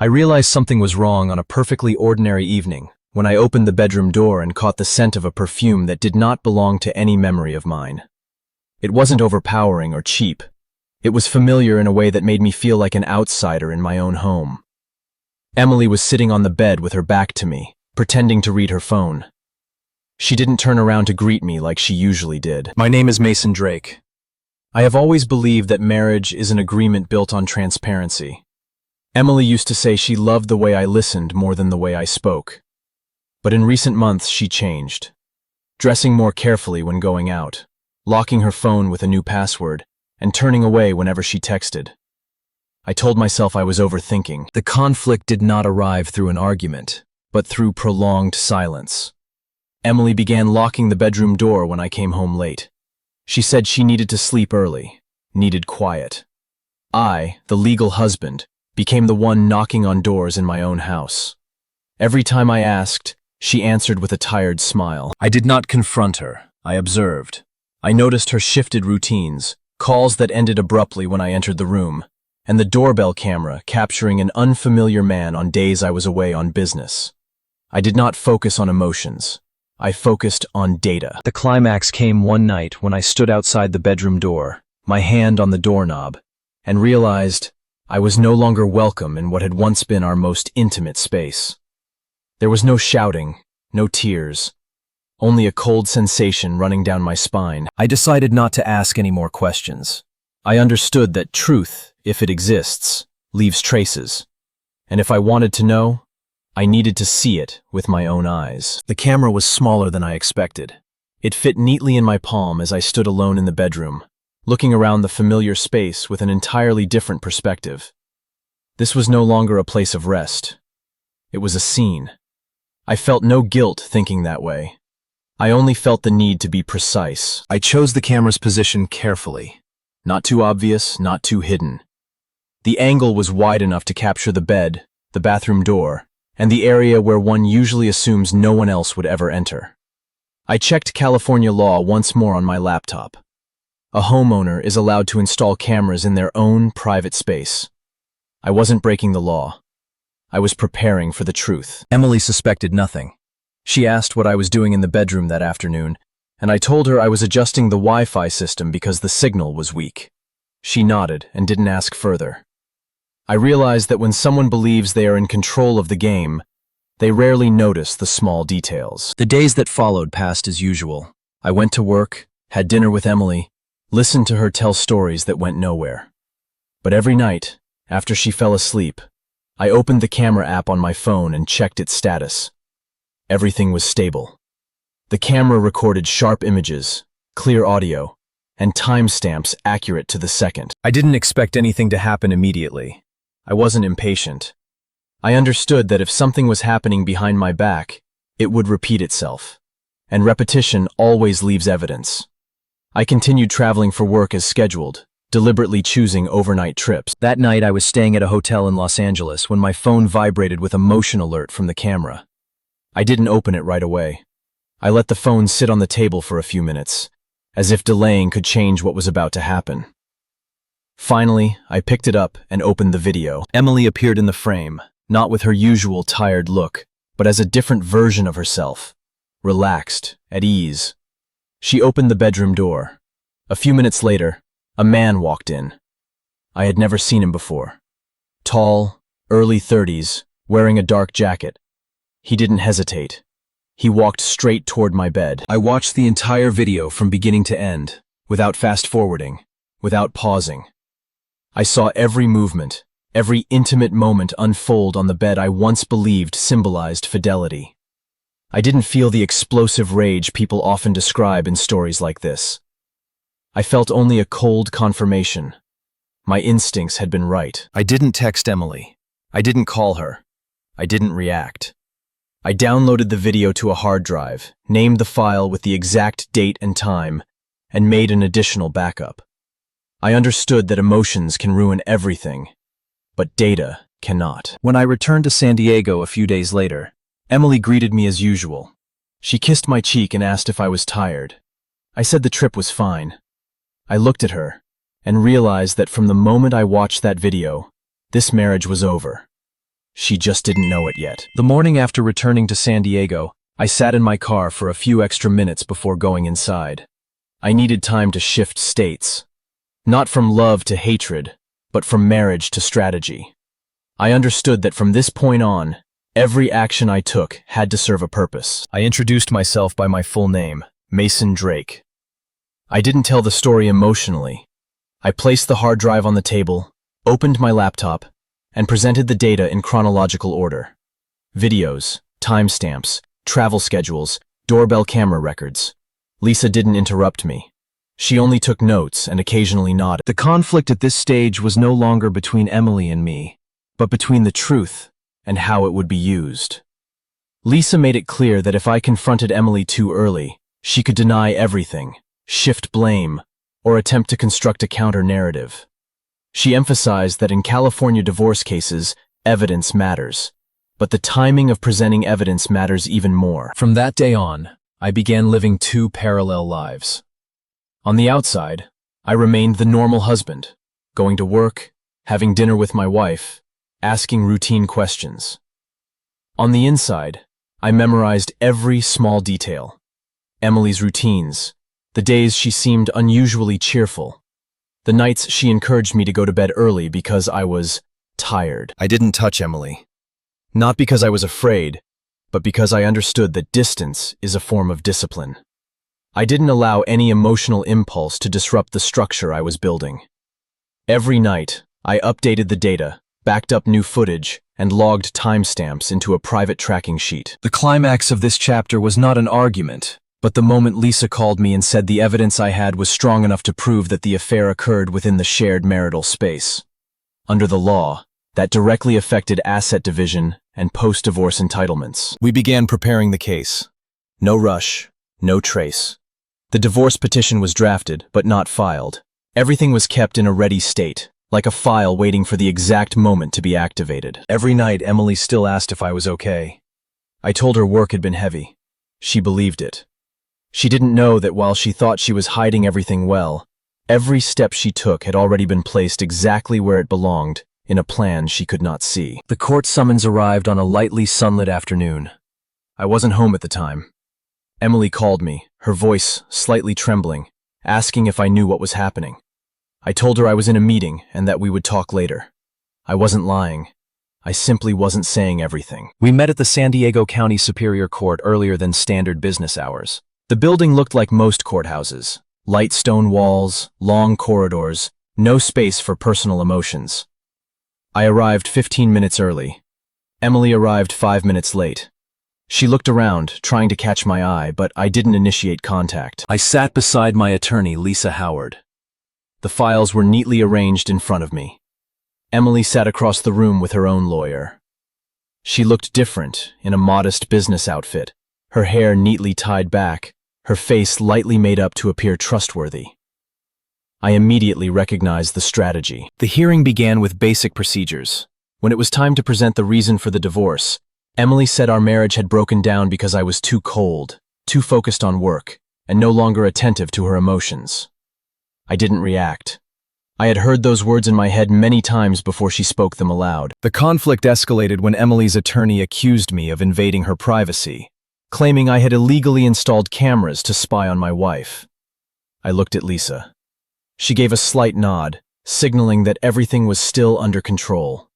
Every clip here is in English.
I realized something was wrong on a perfectly ordinary evening when I opened the bedroom door and caught the scent of a perfume that did not belong to any memory of mine. It wasn't overpowering or cheap. It was familiar in a way that made me feel like an outsider in my own home. Emily was sitting on the bed with her back to me, pretending to read her phone. She didn't turn around to greet me like she usually did. My name is Mason Drake. I have always believed that marriage is an agreement built on transparency. Emily used to say she loved the way I listened more than the way I spoke. But in recent months, she changed, dressing more carefully when going out, locking her phone with a new password, and turning away whenever she texted. I told myself I was overthinking. The conflict did not arrive through an argument, but through prolonged silence. Emily began locking the bedroom door when I came home late. She said she needed to sleep early, needed quiet. I, the legal husband, became the one knocking on doors in my own house. Every time I asked, she answered with a tired smile. I did not confront her. I observed. I noticed her shifted routines, calls that ended abruptly when I entered the room, and the doorbell camera capturing an unfamiliar man on days I was away on business. I did not focus on emotions. I focused on data. The climax came one night when I stood outside the bedroom door, my hand on the doorknob, and realized I was no longer welcome in what had once been our most intimate space. There was no shouting, no tears, only a cold sensation running down my spine. I decided not to ask any more questions. I understood that truth, if it exists, leaves traces. And if I wanted to know, I needed to see it with my own eyes. The camera was smaller than I expected. It fit neatly in my palm as I stood alone in the bedroom, looking around the familiar space with an entirely different perspective. This was no longer a place of rest. It was a scene. I felt no guilt thinking that way. I only felt the need to be precise. I chose the camera's position carefully. Not too obvious, not too hidden. The angle was wide enough to capture the bed, the bathroom door, and the area where one usually assumes no one else would ever enter. I checked California law once more on my laptop. A homeowner is allowed to install cameras in their own private space. I wasn't breaking the law. I was preparing for the truth. Emily suspected nothing. She asked what I was doing in the bedroom that afternoon, and I told her I was adjusting the Wi-Fi system because the signal was weak. She nodded and didn't ask further. I realized that when someone believes they are in control of the game, they rarely notice the small details. The days that followed passed as usual. I went to work, had dinner with Emily, listened to her tell stories that went nowhere. But every night, after she fell asleep, I opened the camera app on my phone and checked its status. Everything was stable. The camera recorded sharp images, clear audio, and timestamps accurate to the second. I didn't expect anything to happen immediately. I wasn't impatient. I understood that if something was happening behind my back, it would repeat itself. And repetition always leaves evidence. I continued traveling for work as scheduled, deliberately choosing overnight trips. That night I was staying at a hotel in Los Angeles when my phone vibrated with a motion alert from the camera. I didn't open it right away. I let the phone sit on the table for a few minutes, as if delaying could change what was about to happen. Finally, I picked it up and opened the video. Emily appeared in the frame, not with her usual tired look, but as a different version of herself, relaxed, at ease. She opened the bedroom door. A few minutes later, a man walked in. I had never seen him before. Tall, early 30s, wearing a dark jacket. He didn't hesitate. He walked straight toward my bed. I watched the entire video from beginning to end, without fast-forwarding, without pausing. I saw every movement, every intimate moment unfold on the bed I once believed symbolized fidelity. I didn't feel the explosive rage people often describe in stories like this. I felt only a cold confirmation. My instincts had been right. I didn't text Emily. I didn't call her. I didn't react. I downloaded the video to a hard drive, named the file with the exact date and time, and made an additional backup. I understood that emotions can ruin everything, but data cannot. When I returned to San Diego a few days later, Emily greeted me as usual. She kissed my cheek and asked if I was tired. I said the trip was fine. I looked at her and realized that from the moment I watched that video, this marriage was over. She just didn't know it yet. The morning after returning to San Diego, I sat in my car for a few extra minutes before going inside. I needed time to shift states. Not from love to hatred, but from marriage to strategy. I understood that from this point on, every action I took had to serve a purpose. I introduced myself by my full name, Mason Drake. I didn't tell the story emotionally. I placed the hard drive on the table, opened my laptop, and presented the data in chronological order. Videos, timestamps, travel schedules, doorbell camera records. Lisa didn't interrupt me. She only took notes and occasionally nodded. The conflict at this stage was no longer between Emily and me, but between the truth and how it would be used. Lisa made it clear that if I confronted Emily too early, she could deny everything, shift blame, or attempt to construct a counter-narrative. She emphasized that in California divorce cases, evidence matters, but the timing of presenting evidence matters even more. From that day on, I began living two parallel lives. On the outside, I remained the normal husband, going to work, having dinner with my wife, asking routine questions. On the inside, I memorized every small detail. Emily's routines, the days she seemed unusually cheerful, the nights she encouraged me to go to bed early because I was tired. I didn't touch Emily. Not because I was afraid, but because I understood that distance is a form of discipline. I didn't allow any emotional impulse to disrupt the structure I was building. Every night, I updated the data, backed up new footage, and logged timestamps into a private tracking sheet. The climax of this chapter was not an argument, but the moment Lisa called me and said the evidence I had was strong enough to prove that the affair occurred within the shared marital space. Under the law, that directly affected asset division and post-divorce entitlements. We began preparing the case. No rush, no trace. The divorce petition was drafted, but not filed. Everything was kept in a ready state, like a file waiting for the exact moment to be activated. Every night, Emily still asked if I was okay. I told her work had been heavy. She believed it. She didn't know that while she thought she was hiding everything well, every step she took had already been placed exactly where it belonged, in a plan she could not see. The court summons arrived on a lightly sunlit afternoon. I wasn't home at the time. Emily called me, her voice slightly trembling, asking if I knew what was happening. I told her I was in a meeting and that we would talk later. I wasn't lying. I simply wasn't saying everything. We met at the San Diego County Superior Court earlier than standard business hours. The building looked like most courthouses. Light stone walls, long corridors, no space for personal emotions. I arrived 15 minutes early. Emily arrived 5 minutes late. She looked around, trying to catch my eye, but I didn't initiate contact. I sat beside my attorney, Lisa Howard. The files were neatly arranged in front of me. Emily sat across the room with her own lawyer. She looked different, in a modest business outfit, her hair neatly tied back, her face lightly made up to appear trustworthy. I immediately recognized the strategy. The hearing began with basic procedures. When it was time to present the reason for the divorce, Emily said our marriage had broken down because I was too cold, too focused on work, and no longer attentive to her emotions. I didn't react. I had heard those words in my head many times before she spoke them aloud. The conflict escalated when Emily's attorney accused me of invading her privacy, claiming I had illegally installed cameras to spy on my wife. I looked at Lisa. She gave a slight nod, signaling that everything was still under control.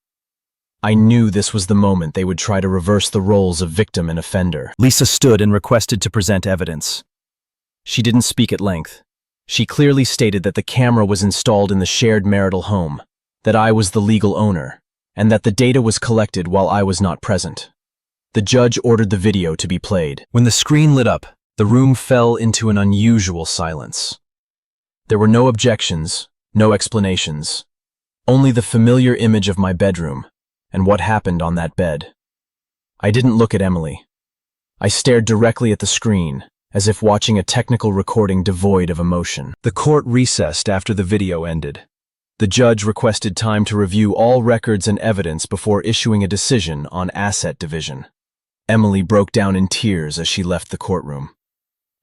I knew this was the moment they would try to reverse the roles of victim and offender. Lisa stood and requested to present evidence. She didn't speak at length. She clearly stated that the camera was installed in the shared marital home, that I was the legal owner, and that the data was collected while I was not present. The judge ordered the video to be played. When the screen lit up, the room fell into an unusual silence. There were no objections, no explanations, only the familiar image of my bedroom and what happened on that bed. I didn't look at Emily. I stared directly at the screen, as if watching a technical recording devoid of emotion. The court recessed after the video ended. The judge requested time to review all records and evidence before issuing a decision on asset division. Emily broke down in tears as she left the courtroom.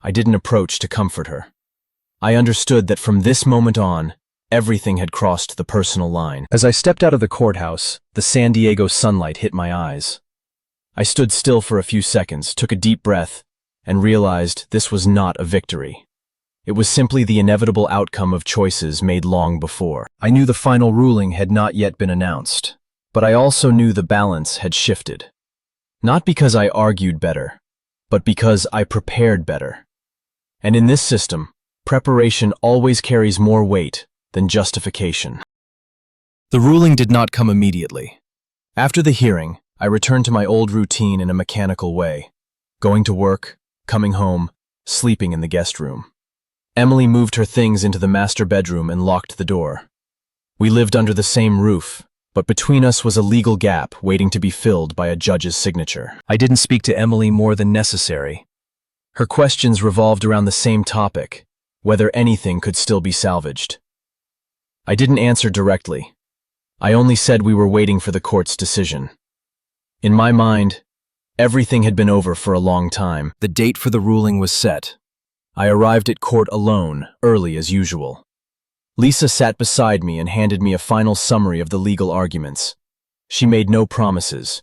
I didn't approach to comfort her. I understood that from this moment on, Everything had crossed the personal line. As I stepped out of the courthouse, the San Diego sunlight hit my eyes. I stood still for a few seconds, took a deep breath, and realized this was not a victory. It was simply the inevitable outcome of choices made long before. I knew the final ruling had not yet been announced, but I also knew the balance had shifted. Not because I argued better, but because I prepared better. And in this system, preparation always carries more weight than justification. The ruling did not come immediately. After the hearing, I returned to my old routine in a mechanical way, going to work, coming home, sleeping in the guest room. Emily moved her things into the master bedroom and locked the door. We lived under the same roof, but between us was a legal gap waiting to be filled by a judge's signature. I didn't speak to Emily more than necessary. Her questions revolved around the same topic, whether anything could still be salvaged. I didn't answer directly. I only said we were waiting for the court's decision. In my mind, everything had been over for a long time. The date for the ruling was set. I arrived at court alone, early as usual. Lisa sat beside me and handed me a final summary of the legal arguments. She made no promises.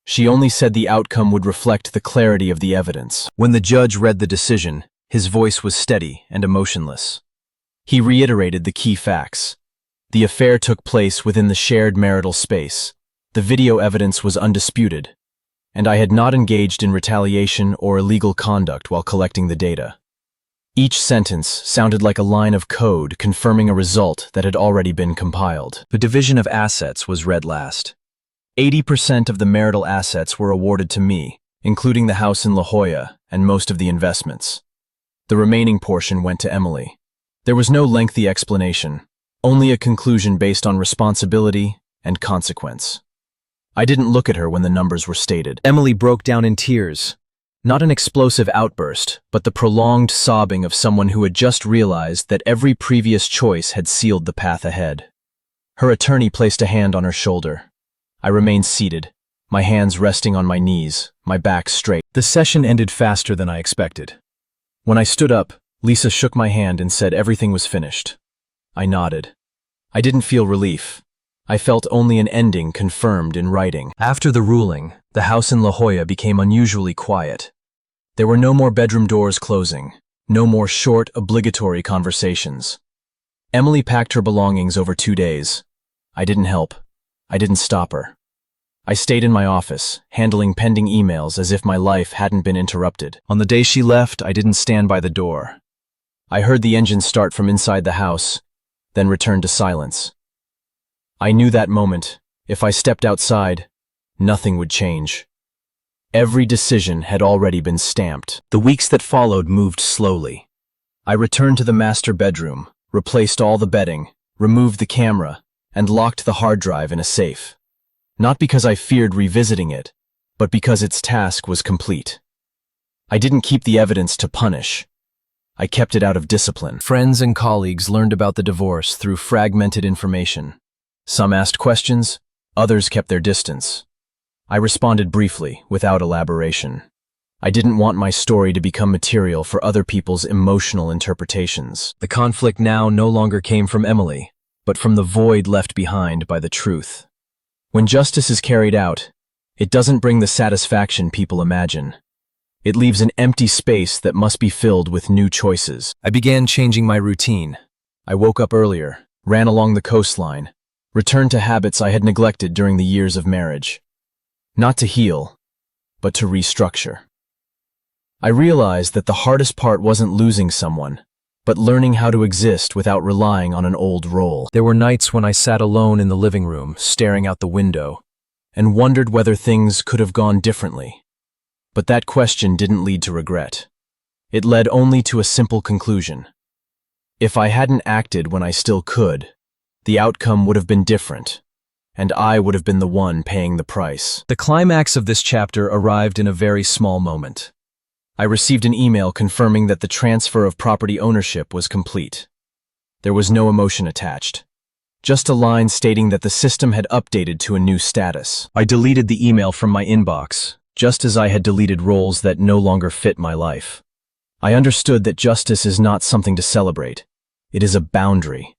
She only said the outcome would reflect the clarity of the evidence. When the judge read the decision, his voice was steady and emotionless. He reiterated the key facts. The affair took place within the shared marital space. The video evidence was undisputed, and I had not engaged in retaliation or illegal conduct while collecting the data. Each sentence sounded like a line of code confirming a result that had already been compiled. The division of assets was read last. 80% of the marital assets were awarded to me, including the house in La Jolla and most of the investments. The remaining portion went to Emily. There was no lengthy explanation, only a conclusion based on responsibility and consequence. I didn't look at her when the numbers were stated. Emily broke down in tears. Not an explosive outburst, but the prolonged sobbing of someone who had just realized that every previous choice had sealed the path ahead. Her attorney placed a hand on her shoulder. I remained seated, my hands resting on my knees, my back straight. The session ended faster than I expected. When I stood up, Lisa shook my hand and said everything was finished. I nodded. I didn't feel relief. I felt only an ending confirmed in writing. After the ruling, the house in La Jolla became unusually quiet. There were no more bedroom doors closing, no more short, obligatory conversations. Emily packed her belongings over 2 days. I didn't help. I didn't stop her. I stayed in my office, handling pending emails as if my life hadn't been interrupted. On the day she left, I didn't stand by the door. I heard the engine start from inside the house, then return to silence. I knew that moment, if I stepped outside, nothing would change. Every decision had already been stamped. The weeks that followed moved slowly. I returned to the master bedroom, replaced all the bedding, removed the camera, and locked the hard drive in a safe. Not because I feared revisiting it, but because its task was complete. I didn't keep the evidence to punish. I kept it out of discipline. Friends and colleagues learned about the divorce through fragmented information. Some asked questions, others kept their distance. I responded briefly, without elaboration. I didn't want my story to become material for other people's emotional interpretations. The conflict now no longer came from Emily, but from the void left behind by the truth. When justice is carried out, it doesn't bring the satisfaction people imagine. It leaves an empty space that must be filled with new choices. I began changing my routine. I woke up earlier, ran along the coastline, returned to habits I had neglected during the years of marriage. Not to heal, but to restructure. I realized that the hardest part wasn't losing someone, but learning how to exist without relying on an old role. There were nights when I sat alone in the living room, staring out the window, and wondered whether things could have gone differently. But that question didn't lead to regret. It led only to a simple conclusion. If I hadn't acted when I still could, the outcome would have been different, and I would have been the one paying the price. The climax of this chapter arrived in a very small moment. I received an email confirming that the transfer of property ownership was complete. There was no emotion attached, just a line stating that the system had updated to a new status. I deleted the email from my inbox, just as I had deleted roles that no longer fit my life. I understood that justice is not something to celebrate. It is a boundary.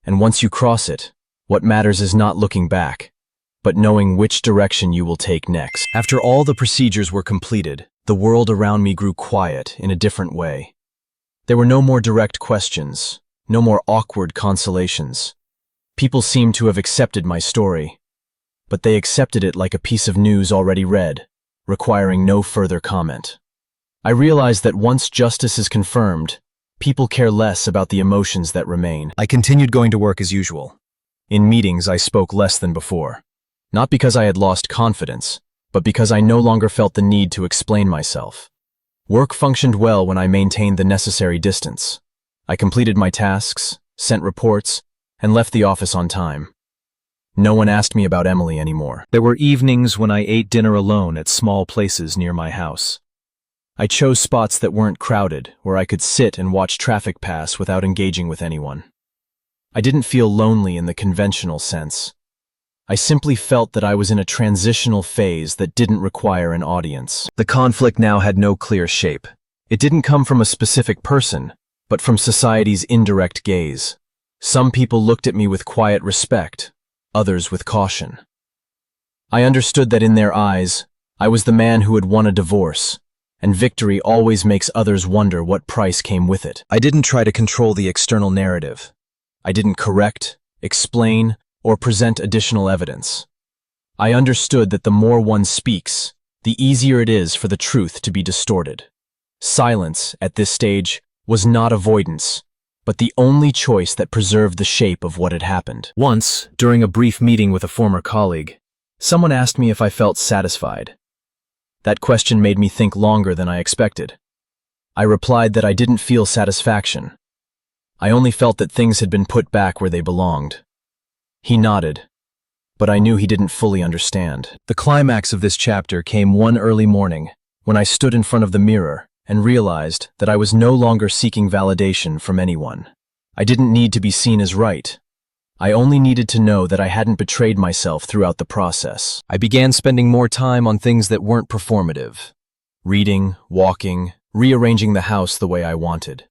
and once you cross it, what matters is not looking back, but knowing which direction you will take next. After all the procedures were completed, the world around me grew quiet in a different way. There were no more direct questions, no more awkward consolations. People seemed to have accepted my story, but they accepted it like a piece of news already read, requiring no further comment. I realized that once justice is confirmed, people care less about the emotions that remain. I continued going to work as usual. In meetings, I spoke less than before. Not because I had lost confidence, but because I no longer felt the need to explain myself. Work functioned well when I maintained the necessary distance. I completed my tasks, sent reports, and left the office on time. No one asked me about Emily anymore. There were evenings when I ate dinner alone at small places near my house. I chose spots that weren't crowded, where I could sit and watch traffic pass without engaging with anyone. I didn't feel lonely in the conventional sense. I simply felt that I was in a transitional phase that didn't require an audience. The conflict now had no clear shape. It didn't come from a specific person, but from society's indirect gaze. Some people looked at me with quiet respect, others with caution. I understood that in their eyes, I was the man who had won a divorce, and victory always makes others wonder what price came with it. I didn't try to control the external narrative. I didn't correct, explain, or present additional evidence. I understood that the more one speaks, the easier it is for the truth to be distorted. Silence, at this stage, was not avoidance, but the only choice that preserved the shape of what had happened. Once, during a brief meeting with a former colleague, someone asked me if I felt satisfied. That question made me think longer than I expected. I replied that I didn't feel satisfaction. I only felt that things had been put back where they belonged. He nodded, but I knew he didn't fully understand. The climax of this chapter came one early morning when I stood in front of the mirror and realized that I was no longer seeking validation from anyone. I didn't need to be seen as right. I only needed to know that I hadn't betrayed myself throughout the process. I began spending more time on things that weren't performative. Reading, walking, rearranging the house the way I wanted.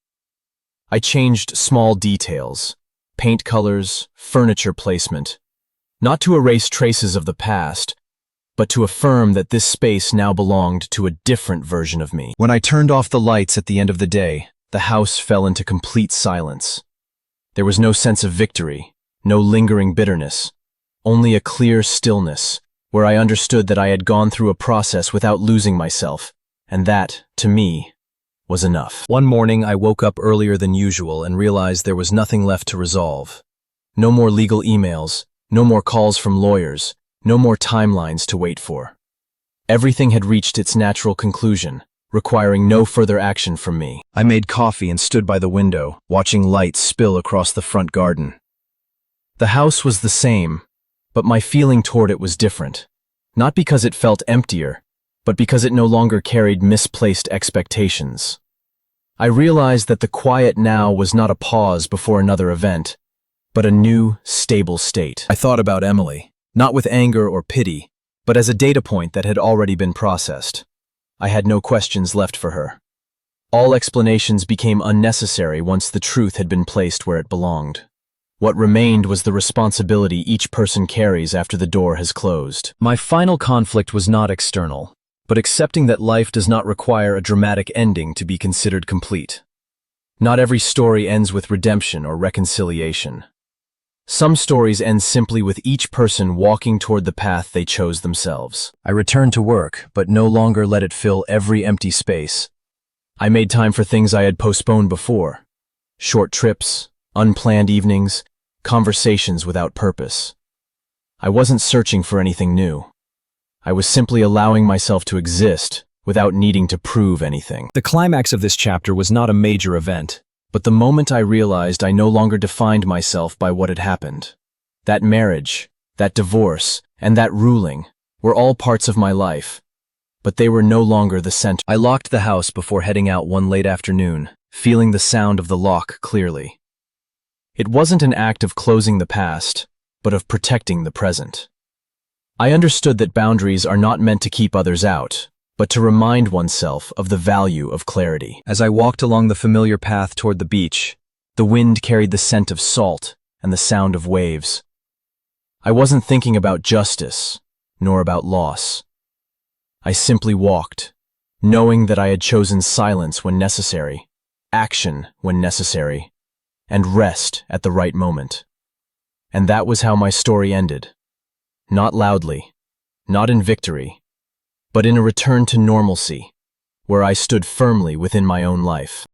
I changed small details, paint colors, furniture placement, not to erase traces of the past, but to affirm that this space now belonged to a different version of me. When I turned off the lights at the end of the day, the house fell into complete silence. There was no sense of victory, no lingering bitterness, only a clear stillness, where I understood that I had gone through a process without losing myself, and that, to me, was enough. One morning, I woke up earlier than usual and realized there was nothing left to resolve. No more legal emails, no more calls from lawyers, no more timelines to wait for. Everything had reached its natural conclusion, requiring no further action from me. I made coffee and stood by the window, watching light spill across the front garden. The house was the same, but my feeling toward it was different. Not because it felt emptier, but because it no longer carried misplaced expectations. I realized that the quiet now was not a pause before another event, but a new, stable state. I thought about Emily, not with anger or pity, but as a data point that had already been processed. I had no questions left for her. All explanations became unnecessary once the truth had been placed where it belonged. What remained was the responsibility each person carries after the door has closed. My final conflict was not external, but accepting that life does not require a dramatic ending to be considered complete. Not every story ends with redemption or reconciliation. Some stories end simply with each person walking toward the path they chose themselves. I returned to work, but no longer let it fill every empty space. I made time for things I had postponed before. Short trips, unplanned evenings, conversations without purpose. I wasn't searching for anything new. I was simply allowing myself to exist without needing to prove anything. The climax of this chapter was not a major event, but the moment I realized I no longer defined myself by what had happened. That marriage, that divorce, and that ruling were all parts of my life, but they were no longer the center. I locked the house before heading out one late afternoon, feeling the sound of the lock clearly. It wasn't an act of closing the past, but of protecting the present. I understood that boundaries are not meant to keep others out, but to remind oneself of the value of clarity. As I walked along the familiar path toward the beach, the wind carried the scent of salt, and the sound of waves. I wasn't thinking about justice, nor about loss. I simply walked, knowing that I had chosen silence when necessary, action when necessary, and rest at the right moment. And that was how my story ended. Not loudly, not in victory, but in a return to normalcy, where I stood firmly within my own life.